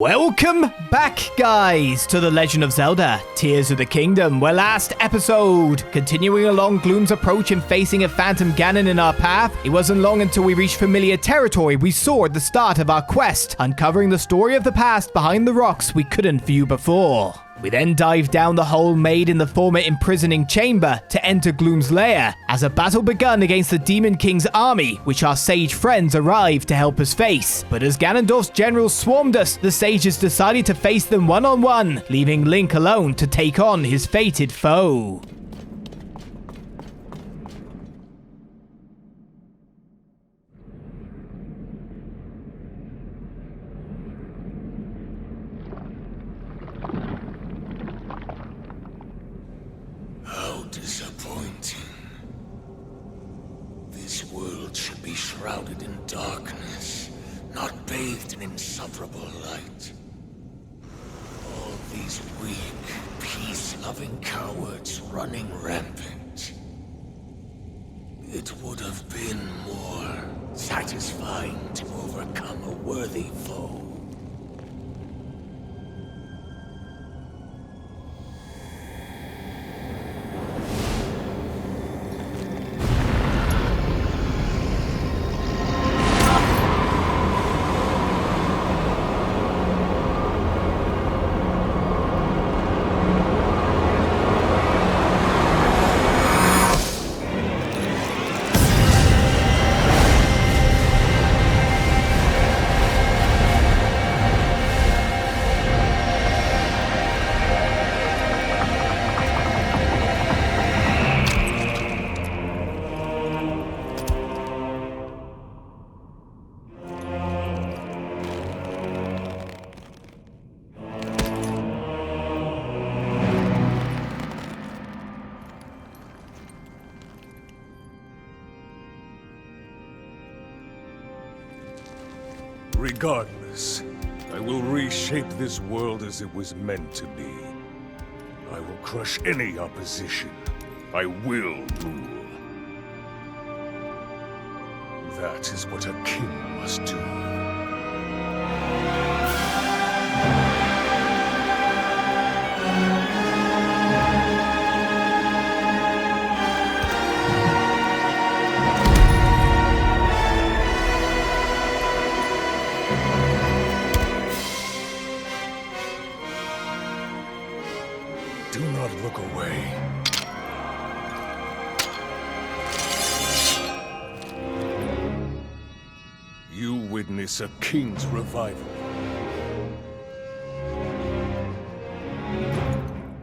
Welcome back, guys, to the Legend of Zelda, Tears of the Kingdom, where last episode, continuing along Gloom's approach and facing a Phantom Ganon in our path, it wasn't long until we reached familiar territory we saw at the start of our quest, uncovering the story of the past behind the rocks we couldn't view before. We then dived down the hole made in the former imprisoning chamber to enter Gloom's lair, as a battle begun against the Demon King's army, which our sage friends arrived to help us face. But as Ganondorf's generals swarmed us, the sages decided to face them one-on-one, leaving Link alone to take on his fated foe. Disappointing. This world should be shrouded in darkness, not bathed in insufferable light. All these weak, peace-loving cowards running rampant. It would have been more satisfying to overcome a worthy foe. Regardless, I will reshape this world as it was meant to be. I will crush any opposition. I will rule. That is what a king must do. Do not look away. You witness a king's revival.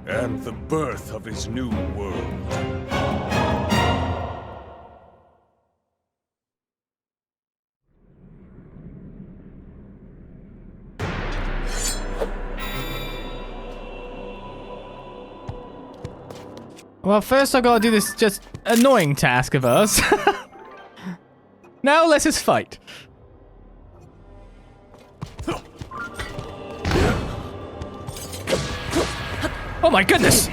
And the birth of his new world. Well, first I gotta do this just annoying task of ours. Now let's just fight. Oh my goodness!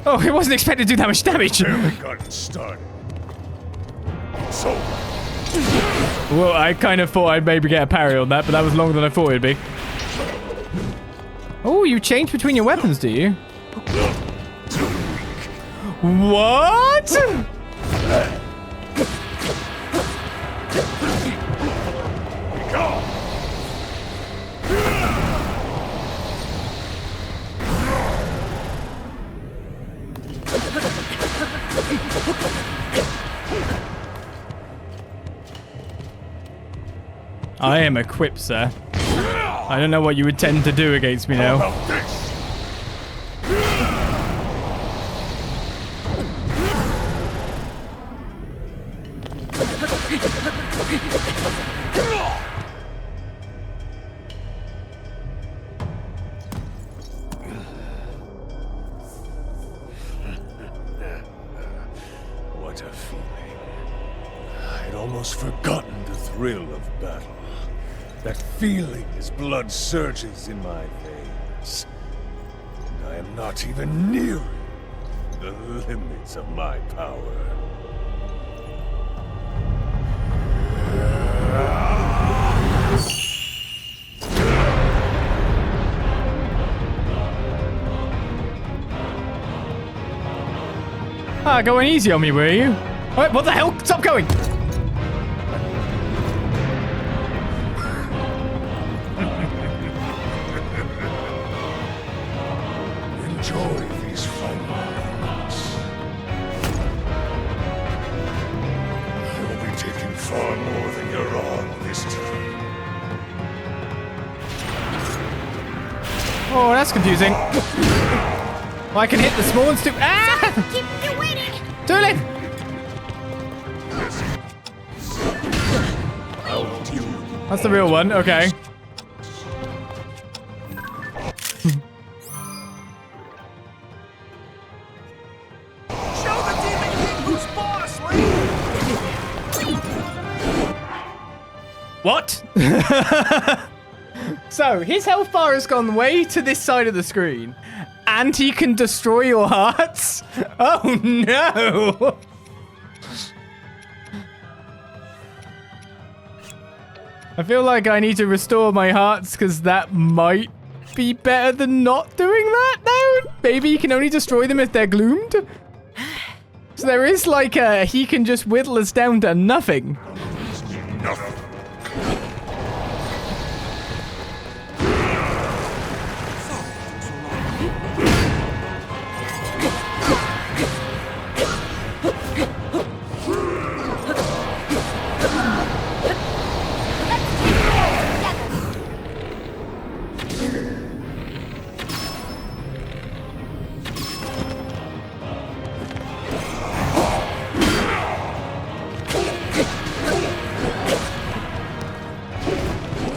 Oh, I wasn't expecting to do that much damage. Barely gotten started. So, Well, I kind of thought I'd maybe get a parry on that, but that was longer than I thought it'd be. Oh, you change between your weapons, do you? What? I am equipped, sir. I don't know what you intend to do against me now. how about this? What a feeling. I'd almost forgotten the thrill of battle. That feeling as blood surges in my veins. And I am not even nearing the limits of my power. Ah, going easy on me, were you? Wait, what the hell? Stop going! Enjoy these final moments. You'll be taking far more than you're on this time. Oh, that's confusing. Well, I can hit the small ones too. Ah! Keep waiting. Doolin! I'll deal with you. That's the real one. Okay. Show the Demon King who's boss, Link! What? So, his health bar has gone way to this side of the screen, and he can destroy your hearts? Oh no! I feel like I need to restore my hearts, because that might be better than not doing that now? Maybe he can only destroy them if they're gloomed? So there is like a, he can just whittle us down to nothing. Nothing.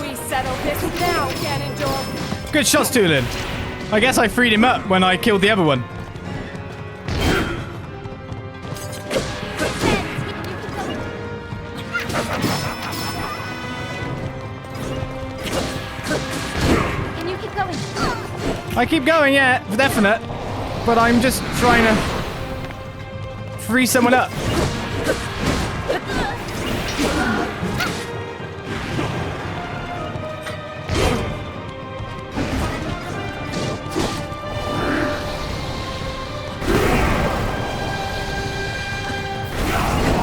We settle this now, Ganondorf. Good shots, Tulin. I guess I freed him up when I killed the other one. Can you keep going? I keep going, yeah, for definite. But I'm just trying to free someone up.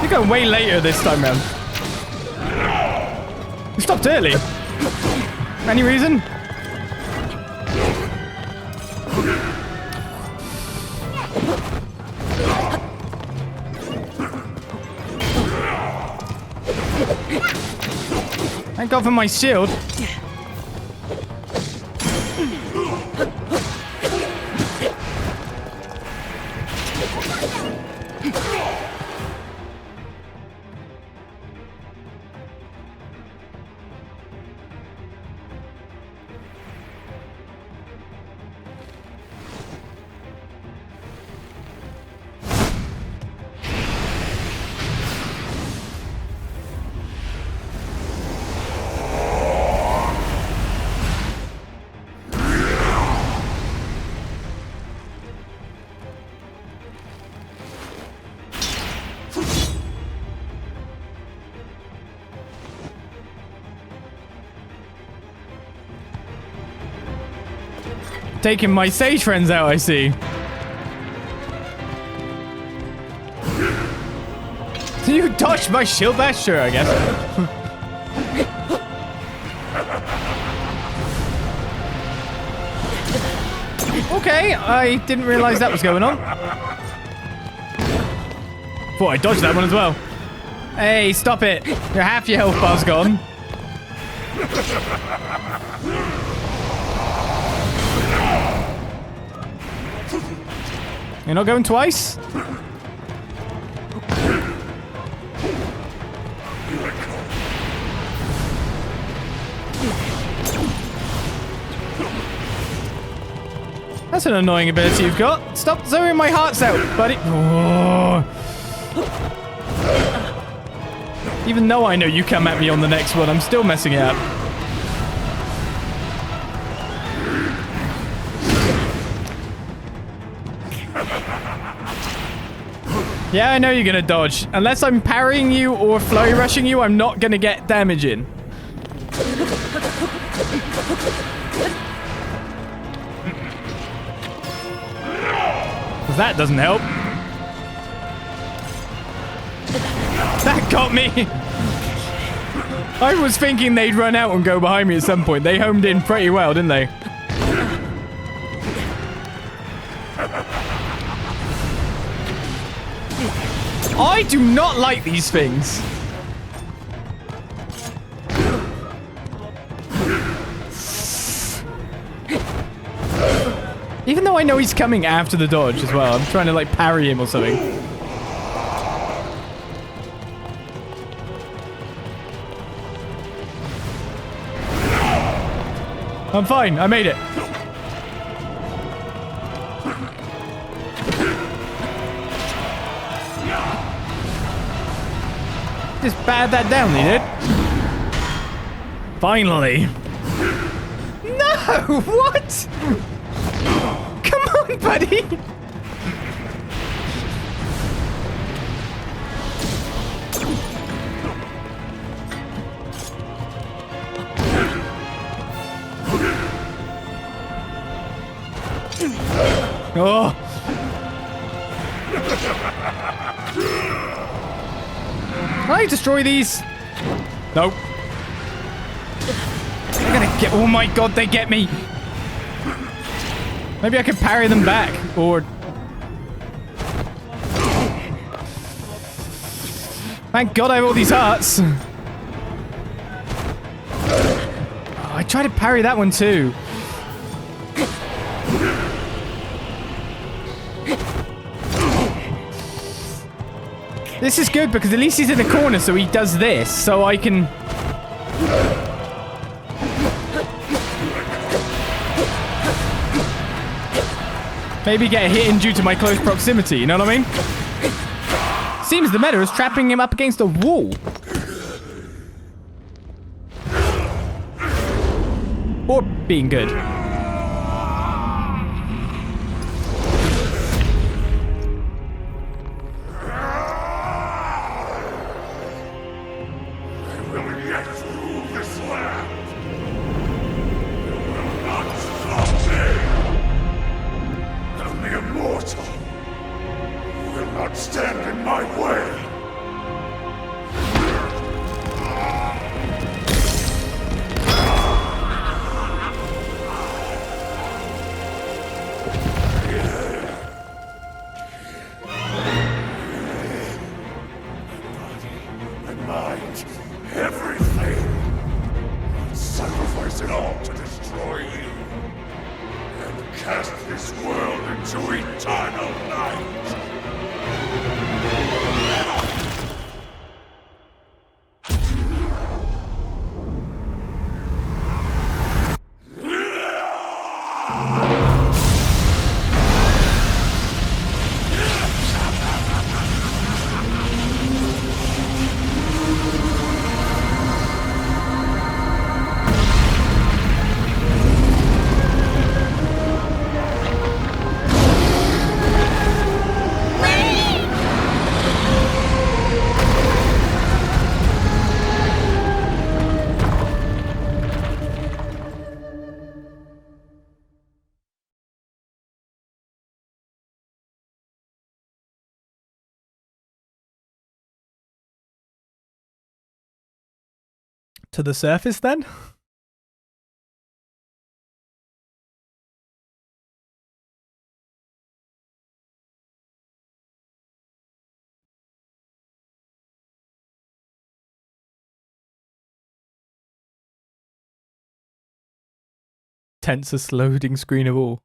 You're going way later this time round. You stopped early. Any reason? Thank God for my shield. Taking my sage friends out, I see. You dodged my shield bash? Sure, I guess. Okay, I didn't realize that was going on. Thought I dodged that one as well. Hey, stop it. Your half your health bar's gone. You're not going twice? That's an annoying ability you've got. Stop throwing my hearts out, buddy. Oh. Even though I know you come at me on the next one, I'm still messing it up. Yeah, I know you're gonna dodge. Unless I'm parrying you or flurry rushing you, I'm not gonna get damage in. Because that doesn't help. got me. I was thinking they'd run out and go behind me at some point. They homed in pretty well, didn't they? I do not like these things. Even though I know he's coming after the dodge as well. I'm trying to, like, parry him or something. I'm fine. I made it. Just bat that down, they did. Finally. No! What? Come on, buddy. Oh. Can I destroy these? Nope. They're gonna get. Oh my god, they get me. Maybe I can parry them back, or. Thank god I have all these hearts. Oh, I tried to parry that one too. This is good because at least he's in the corner, so he does this, so I can... maybe get a hit in due to my close proximity, you know what I mean? Seems the meta is trapping him up against a wall. Or being good. To the surface, then? Tensest loading screen of all.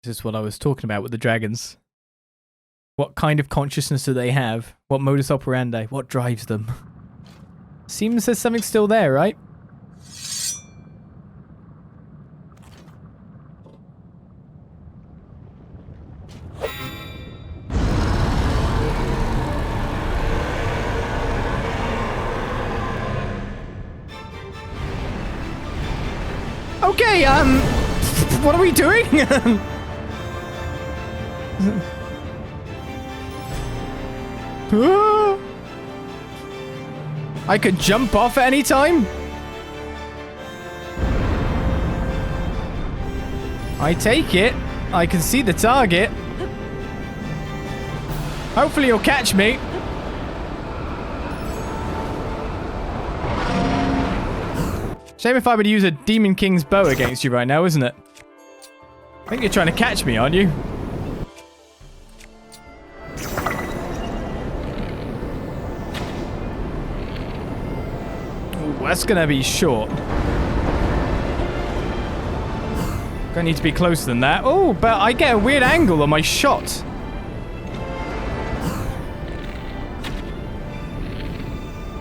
This is what I was talking about with the dragons. What kind of consciousness do they have? What modus operandi? What drives them? Seems there's something still there, right? Okay, what are we doing? I could jump off at any time? I take it. I can see the target. Hopefully you'll catch me. Shame if I would use a Demon King's bow against you right now, isn't it? I think you're trying to catch me, aren't you? Ooh, that's gonna be short. Gonna need to be closer than that. Oh, but I get a weird angle on my shot.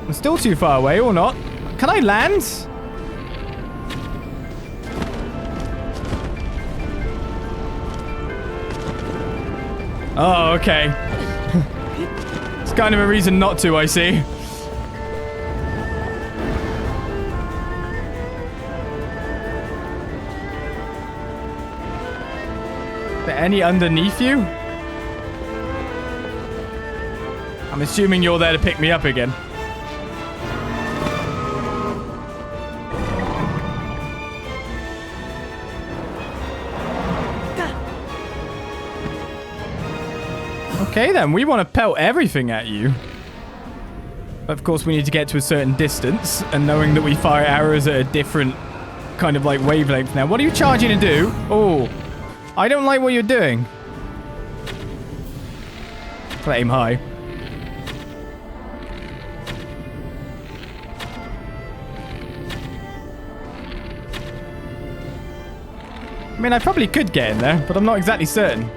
I'm still too far away, or not? Can I land? Oh, okay. It's kind of a reason not to, I see. Is there any underneath you? I'm assuming you're there to pick me up again. Okay then, we want to pelt everything at you. But of course we need to get to a certain distance, and knowing that we fire arrows at a different kind of like wavelength now. What are you charging to do? Oh, I don't like what you're doing. Try to aim high. I mean, I probably could get in there, but I'm not exactly certain.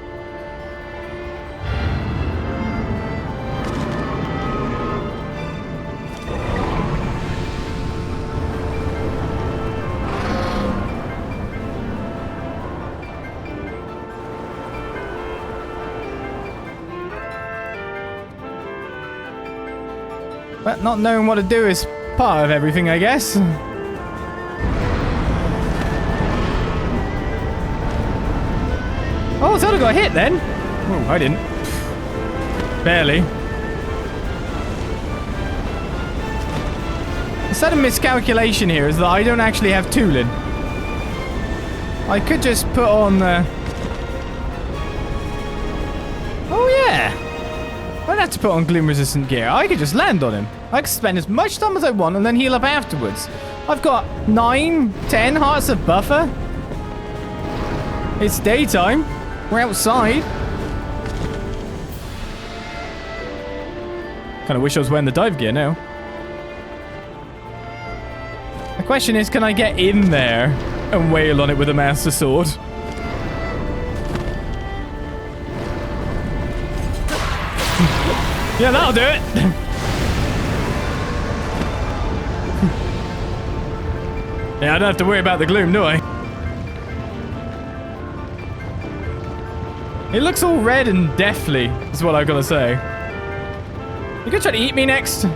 But not knowing what to do is part of everything, I guess. Oh, Zelda got hit then. Oh, I didn't. Barely. The sudden miscalculation here is that I don't actually have tooling. I could just put on the... Oh, yeah. I don't have to put on gloom-resistant gear. I could just land on him. I can spend as much time as I want and then heal up afterwards. I've got 9, 10 hearts of buffer. It's daytime. We're outside. Kind of wish I was wearing the dive gear now. The question is, can I get in there and wail on it with a Master Sword? Yeah, that'll do it. Yeah, I don't have to worry about the gloom, do I? It looks all red and deathly, is what I've got to say. You gonna try to eat me next?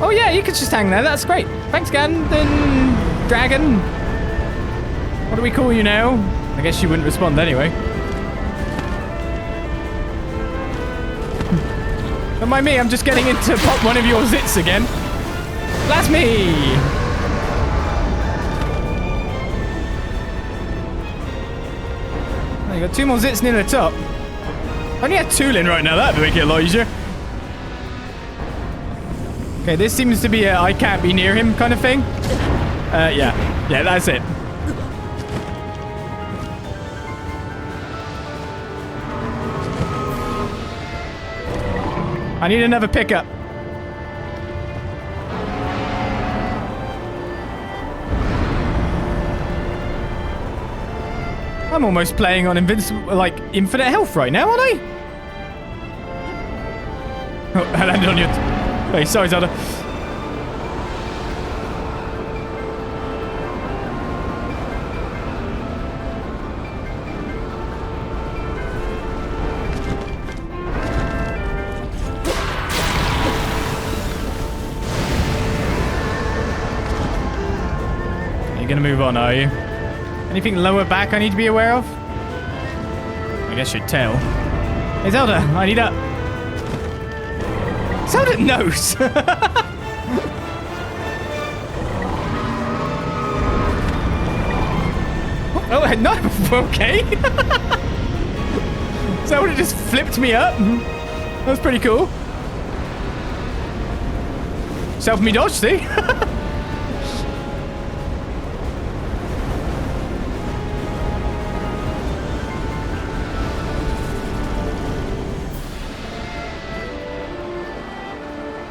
Oh yeah, you could just hang there. That's great. Thanks, Ganon. Dragon. What do we call you now? I guess you wouldn't respond anyway. Don't mind me, I'm just getting into pop one of your zits again. Blast me! Oh, you got 2 more zits near the top. I only had 2 in right now, that'd make it a lot easier. Okay, this seems to be a I can't be near him kind of thing. Yeah. Yeah, that's it. I need another pickup. I'm almost playing on invincible, like, infinite health right now, aren't I? Oh, I landed on your... Hey, sorry, Zelda. You're gonna move on, are you? Anything lower back I need to be aware of? I guess you'd tell. Hey, Zelda, I need a... Zelda knows! Oh, no, okay. Zelda just flipped me up. That was pretty cool. Self me dodge, see?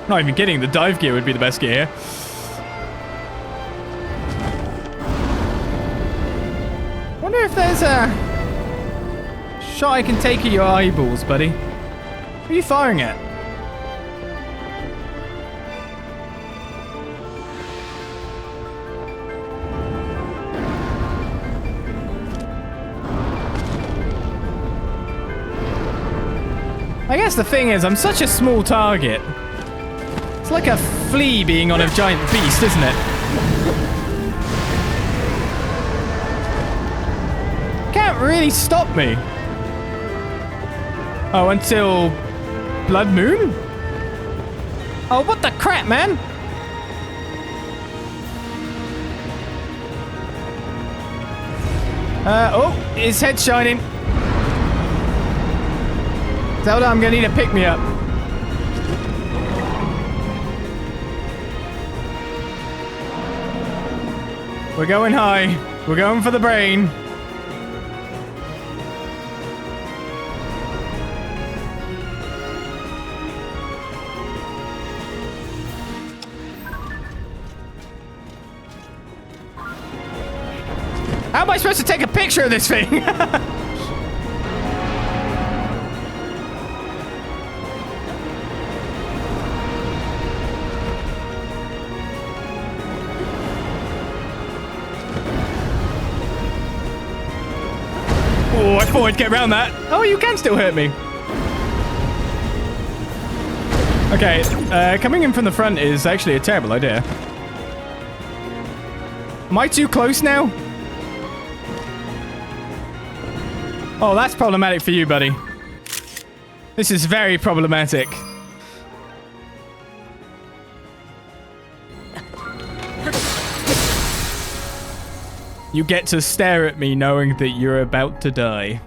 Not even kidding, the dive gear would be the best gear. Wonder if there's a shot I can take at your eyeballs, buddy. Who are you firing at? I guess the thing is, I'm such a small target. It's like a flea being on a giant beast, isn't it? Can't really stop me. Oh, until Blood Moon? Oh, what the crap, man? Oh, his head's shining. Zelda, I'm gonna need a pick-me-up. We're going high. We're going for the brain. How am I supposed to take a picture of this thing? Oh, I thought I'd get around that. Oh, you can still hurt me. Okay, coming in from the front is actually a terrible idea. Am I too close now? Oh, that's problematic for you, buddy. This is very problematic. You get to stare at me knowing that you're about to die.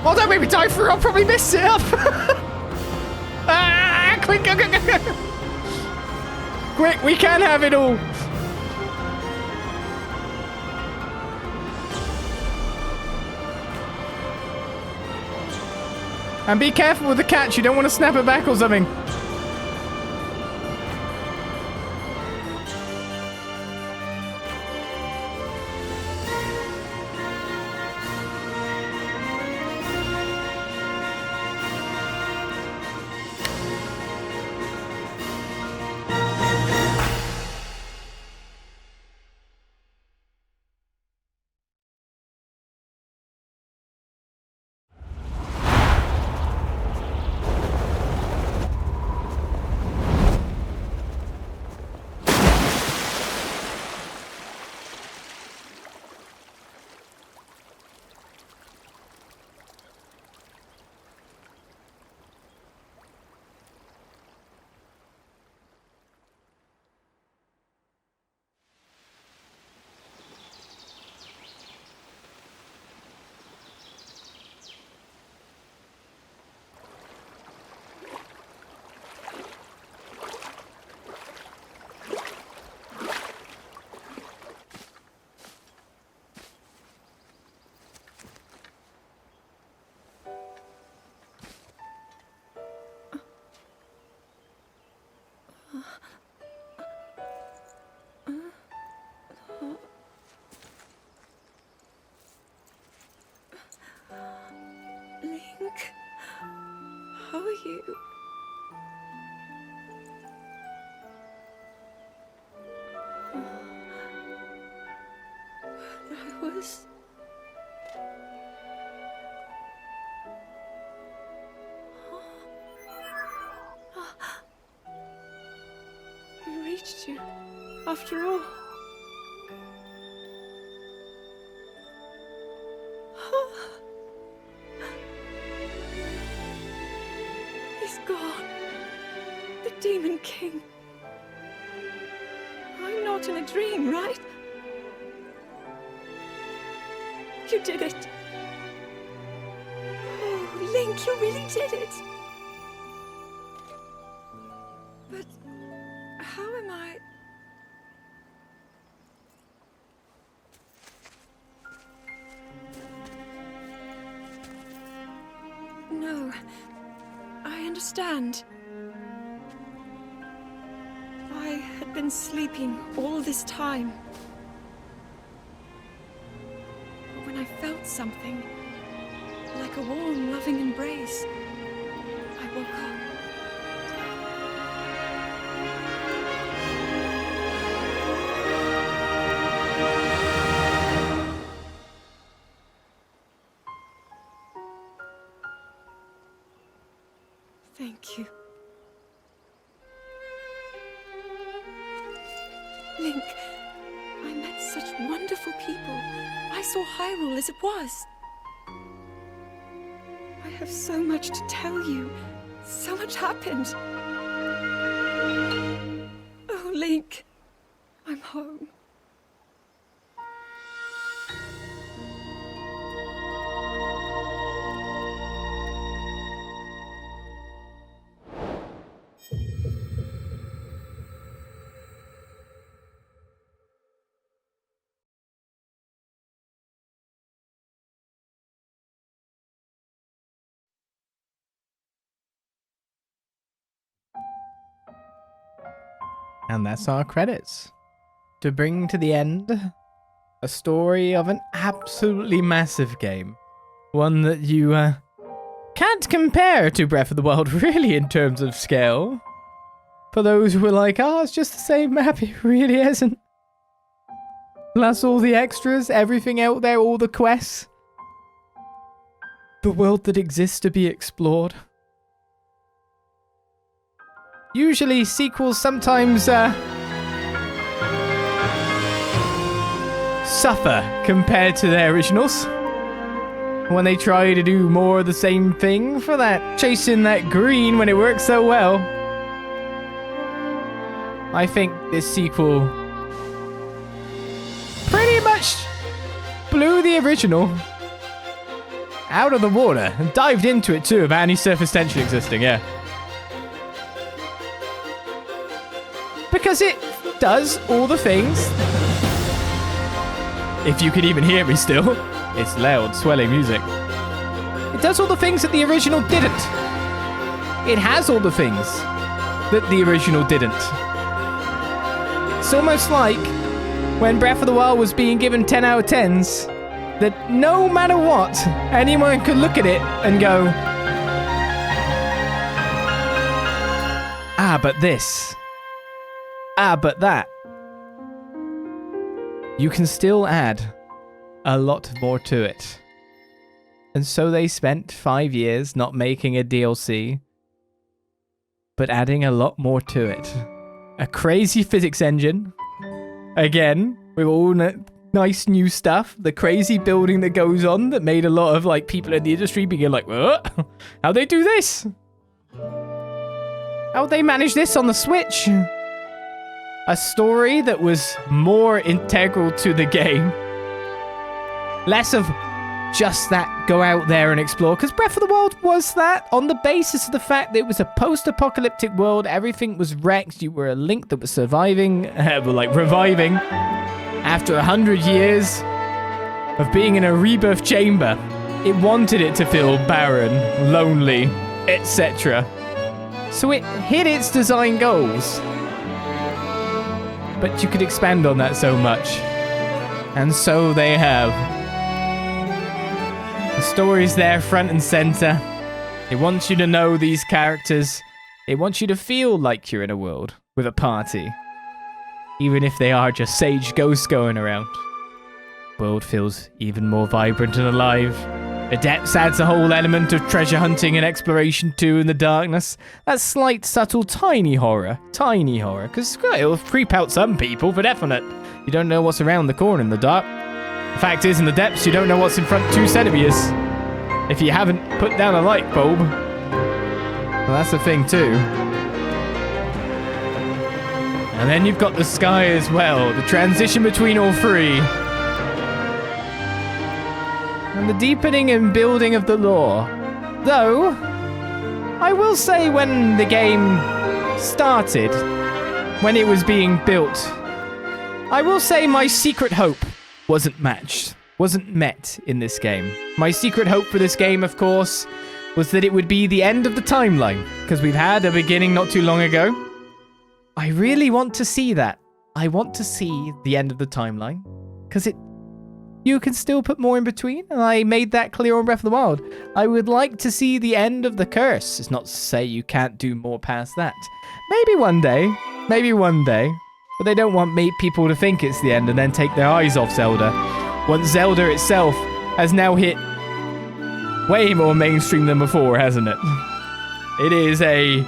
Oh, don't make me die through. I'll probably miss it up. Quick, go. Quick, we can have it all. And be careful with the catch. You don't want to snap it back or something. Link, how are you? I was... We reached you, after all. He's gone. The Demon King. I'm not in a dream, right? You did it. Oh, Link, you really did it. But how am I... No, I understand. I had been sleeping all this time. When I felt something, like a warm, loving embrace, I woke up. Thank you. Link, I met such wonderful people. I saw Hyrule as it was. I have so much to tell you. So much happened. Oh, Link, I'm home. And that's our credits. To bring to the end, a story of an absolutely massive game. One that you can't compare to Breath of the Wild really in terms of scale. For those who are like, oh, it's just the same map, it really isn't. Plus all the extras, everything out there, all the quests. The world that exists to be explored. Usually sequels sometimes suffer compared to their originals. When they try to do more of the same thing for that, chasing that green when it works so well. I think this sequel pretty much blew the original. out of the water and dived into it too without any surface tension existing, yeah. Because it does all the things. If you can even hear me still, it's loud, swelling music. It does all the things that the original didn't. It has all the things that the original didn't. It's almost like when Breath of the Wild was being given 10 out of 10s, that no matter what, anyone could look at it and go, ah, but this. Ah, but that. You can still add a lot more to it. And so they spent 5 years not making a DLC, but adding a lot more to it. A crazy physics engine. Again, with all nice new stuff. The crazy building that goes on that made a lot of like people in the industry begin like, what? How'd they do this? How'd they manage this on the Switch? A story that was more integral to the game. Less of just that go out there and explore, because Breath of the Wild was that on the basis of the fact that it was a post-apocalyptic world, everything was wrecked, you were a Link that was surviving, reviving after 100 years of being in a rebirth chamber. It wanted it to feel barren, lonely, etc. So it hit its design goals. But you could expand on that so much. And so they have. The story's there front and center. It wants you to know these characters. It wants you to feel like you're in a world with a party. Even if they are just sage ghosts going around. The world feels even more vibrant and alive. The depths adds a whole element of treasure hunting and exploration too in the darkness. That slight, subtle, tiny horror. Tiny horror. Because it'll creep out some people, for definite. You don't know what's around the corner in the dark. The fact is, in the depths, you don't know what's in front 2 centimeters. If you haven't put down a light bulb. Well, that's the thing too. And then you've got the sky as well. The transition between all three. And the deepening and building of the lore. Though, I will say when the game started, when it was being built, I will say my secret hope wasn't met in this game. My secret hope for this game, of course, was that it would be the end of the timeline, because we've had a beginning not too long ago. I really want to see that. I want to see the end of the timeline, because you can still put more in between, and I made that clear on Breath of the Wild. I would like to see the end of the curse. It's not to say you can't do more past that. Maybe one day, but they don't want people to think it's the end and then take their eyes off Zelda. Once Zelda itself has now hit way more mainstream than before, hasn't it? It is a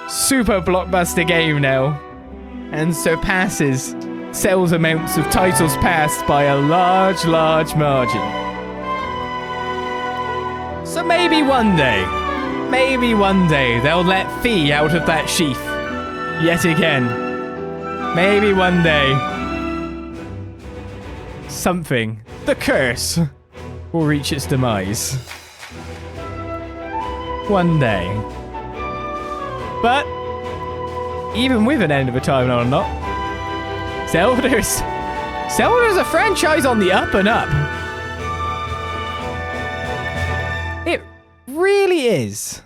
super blockbuster game now, and surpasses sales amounts of titles past by a large, large margin. So maybe one day they'll let Fi out of that sheath yet again. Maybe one day something, the curse, will reach its demise. One day. But even with an end of a timeline or not, Zelda's a franchise on the up and up. It really is.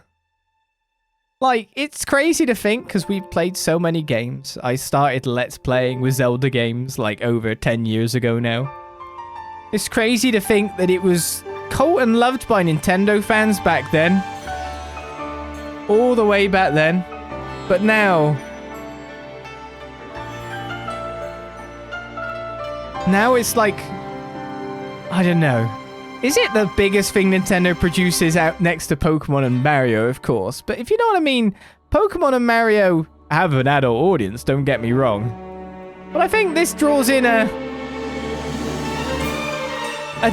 Like, it's crazy to think, because we've played so many games. I started Let's Playing with Zelda games, like, over 10 years ago now. It's crazy to think that it was cult and loved by Nintendo fans back then. All the way back then. But now it's like, I don't know. Is it the biggest thing Nintendo produces out next to Pokemon and Mario, of course? But if you know what I mean, Pokemon and Mario have an adult audience, don't get me wrong. But I think this draws in a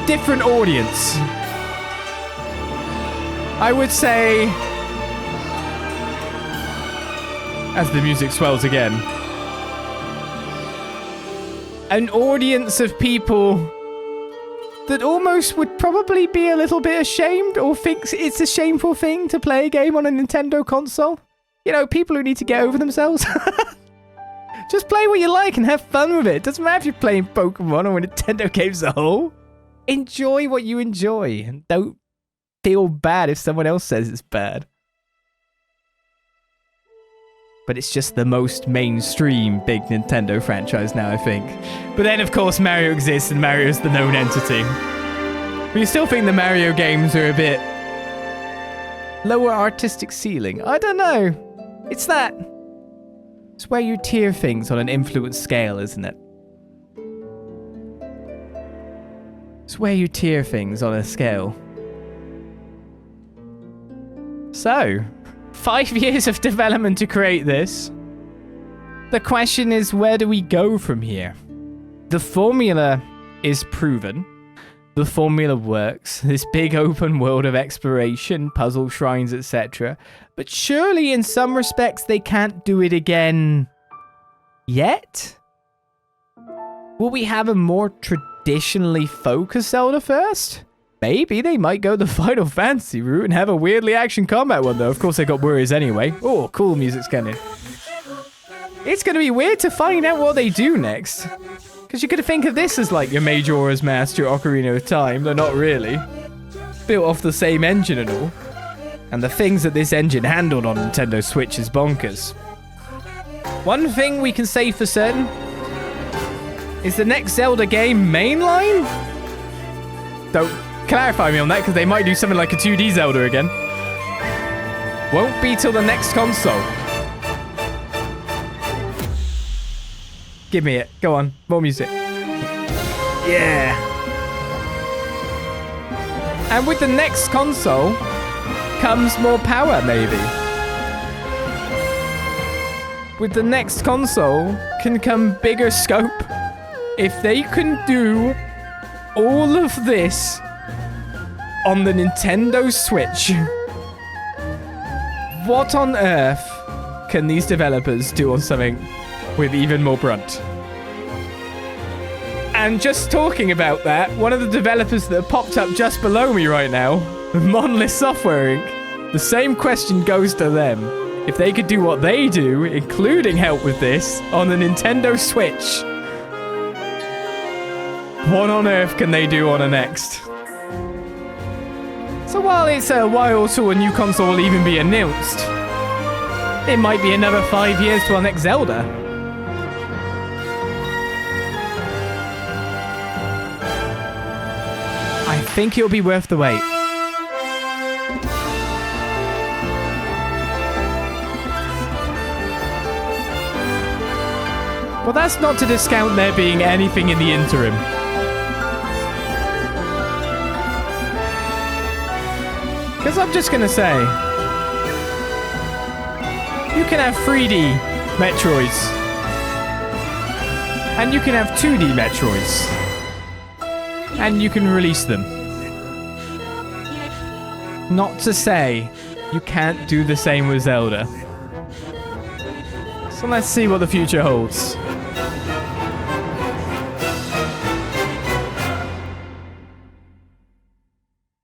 different audience. I would say, as the music swells again, an audience of people that almost would probably be a little bit ashamed or thinks it's a shameful thing to play a game on a Nintendo console. You know, people who need to get over themselves. Just play what you like and have fun with it. Doesn't matter if you're playing Pokemon or Nintendo games as a whole. Enjoy what you enjoy and don't feel bad if someone else says it's bad. But it's just the most mainstream big Nintendo franchise now, I think. But then, of course, Mario exists and Mario's the known entity. But you still think the Mario games are a bit lower artistic ceiling? I don't know. It's that. It's where you tier things on an influence scale, isn't it? It's where you tier things on a scale. So, 5 years of development to create this. The question is, where do we go from here? The formula is proven. The formula works. This big open world of exploration, puzzle shrines, etc. But surely in some respects they can't do it again yet? Will we have a more traditionally focused Zelda first? Maybe they might go the Final Fantasy route and have a weirdly action combat one, though. Of course, they got worries anyway. Oh, cool music's coming. It's going to be weird to find out what they do next. Because you could think of this as like your Majora's Mask, your Ocarina of Time, though not really. Built off the same engine and all. And the things that this engine handled on Nintendo Switch is bonkers. One thing we can say for certain is the next Zelda game mainline? Don't clarify me on that, because they might do something like a 2D Zelda again. Won't be till the next console. Give me it. Go on. More music. Yeah. And with the next console comes more power, maybe. With the next console can come bigger scope. If they can do all of this on the Nintendo Switch, what on earth can these developers do on something with even more brunt? And just talking about that, one of the developers that popped up just below me right now, Monolith Software Inc., the same question goes to them. If they could do what they do, including help with this, on the Nintendo Switch, what on earth can they do on a next? So while it's a while till a new console will even be announced, it might be another 5 years to our next Zelda. I think it'll be worth the wait. Well, that's not to discount there being anything in the interim. Because I'm just going to say, you can have 3D Metroids, and you can have 2D Metroids, and you can release them. Not to say you can't do the same with Zelda. So let's see what the future holds.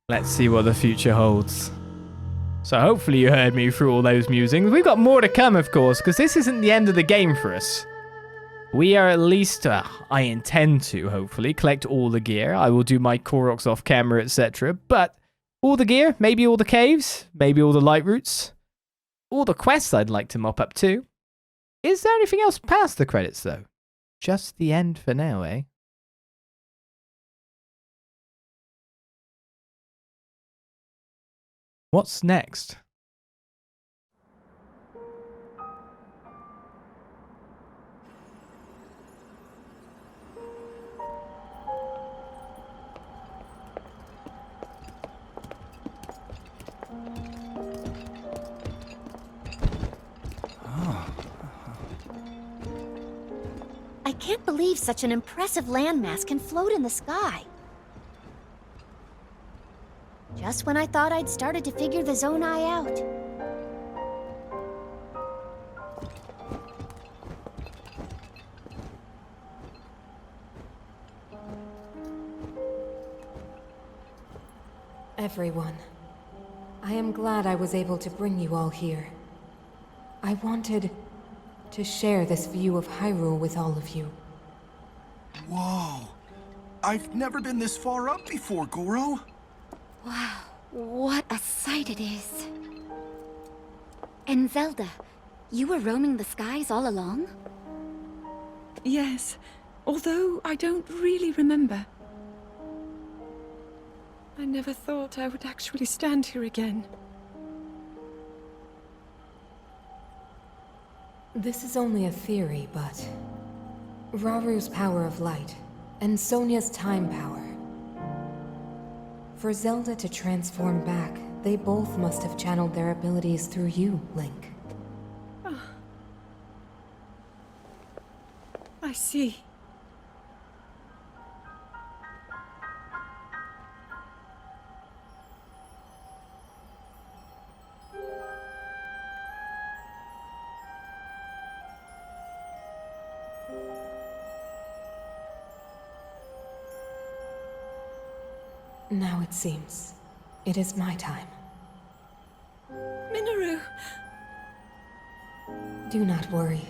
Let's see what the future holds. So hopefully you heard me through all those musings. We've got more to come, of course, because this isn't the end of the game for us. We are at least, I intend to, hopefully, collect all the gear. I will do my Koroks off camera, etc. But all the gear, maybe all the caves, maybe all the light routes, all the quests I'd like to mop up too. Is there anything else past the credits, though? Just the end for now, eh? What's next? I can't believe such an impressive landmass can float in the sky. Just when I thought I'd started to figure the Zonai out. everyone. I am glad I was able to bring you all here. I wanted to share this view of Hyrule with all of you. Whoa. I've never been this far up before, Goro. Wow, what a sight it is. And Zelda, you were roaming the skies all along? Yes, although I don't really remember. I never thought I would actually stand here again. This is only a theory, but Raru's power of light, and Sonia's time power. For Zelda to transform back, they both must have channeled their abilities through you, Link. I see. Now it seems it is my time. Minoru! Do not worry.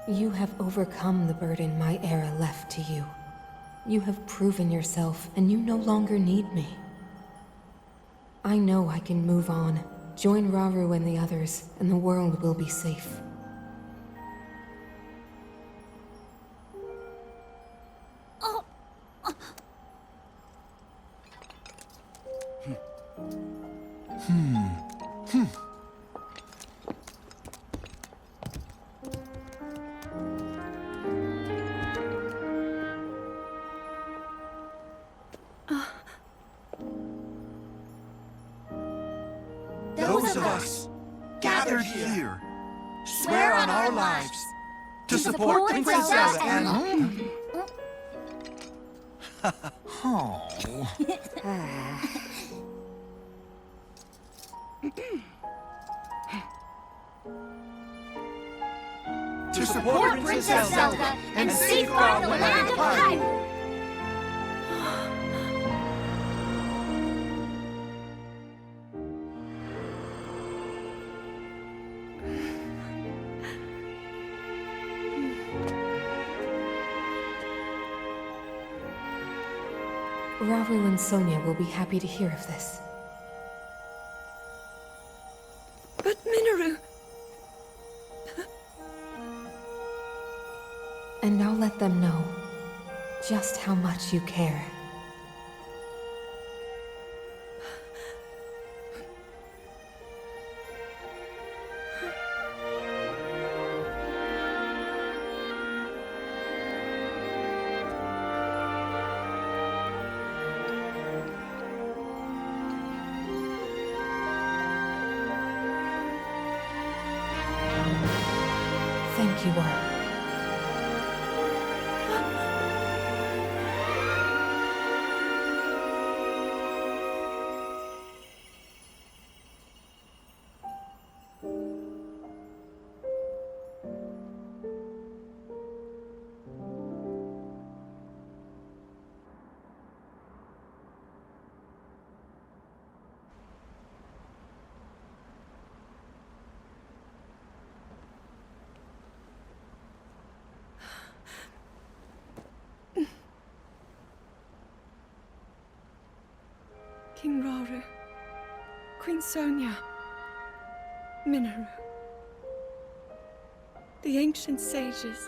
You have overcome the burden my era left to you. You have proven yourself, and you no longer need me. I know I can move on, join Raru and the others, and the world will be safe. Those of us gathered here swear on our lives to support Princess Zelda and... to support Princess Zelda and safeguard the land of Hyrule. Raru and Sonia will be happy to hear of this. But Minoru! And I'll let them know just how much you care. Thank you all. King Raru, Queen Sonia, Minoru. The ancient sages.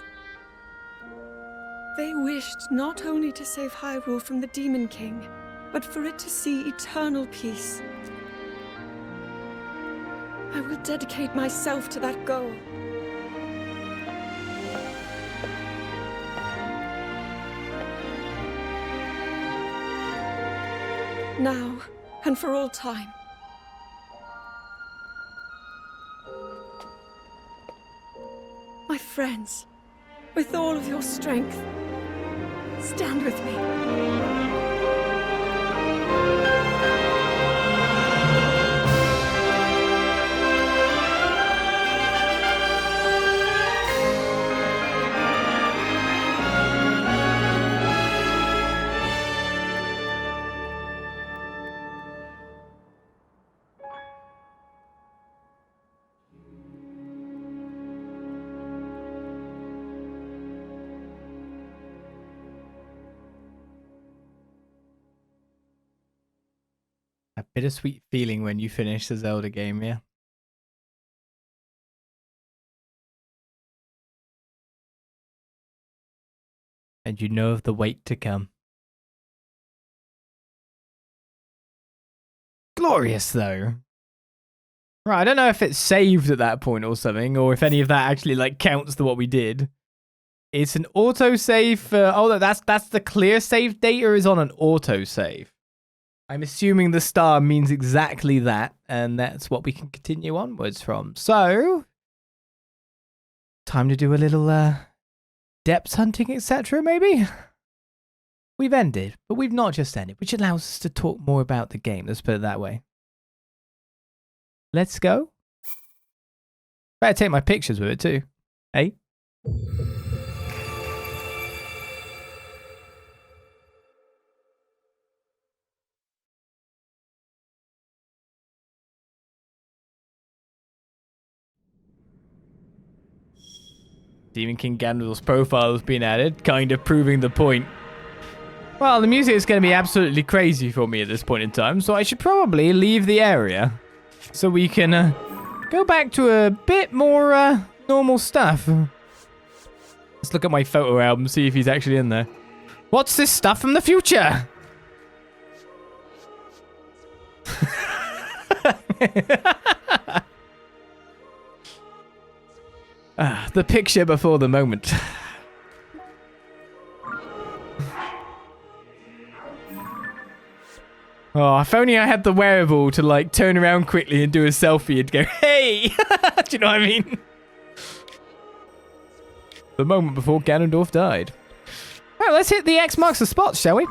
They wished not only to save Hyrule from the Demon King, but for it to see eternal peace. I will dedicate myself to that goal. Now, and for all time. My friends, with all of your strength, stand with me. A bittersweet feeling when you finish the Zelda game, yeah? And you know of the wait to come. Glorious, though. Right, I don't know if it's saved at that point or something, or if any of that actually, like, counts to what we did. It's an autosave for... Oh, that's the clear save data is on an autosave. I'm assuming the star means exactly that, and that's what we can continue onwards from. So, time to do a little depth hunting, etc., maybe? We've ended, but we've not just ended, which allows us to talk more about the game. Let's put it that way. Let's go. Better take my pictures with it too. Hey? Demon King Ganondorf's profile has been added, kind of proving the point. Well, the music is going to be absolutely crazy for me at this point in time, so I should probably leave the area so we can go back to a bit more normal stuff. Let's look at my photo album, see if he's actually in there. What's this stuff from the future? The picture before the moment. Oh, if only I had the wherewithal to, like, turn around quickly and do a selfie and go, hey! Do you know what I mean? The moment before Ganondorf died. Right, let's hit the X marks the spot, shall we?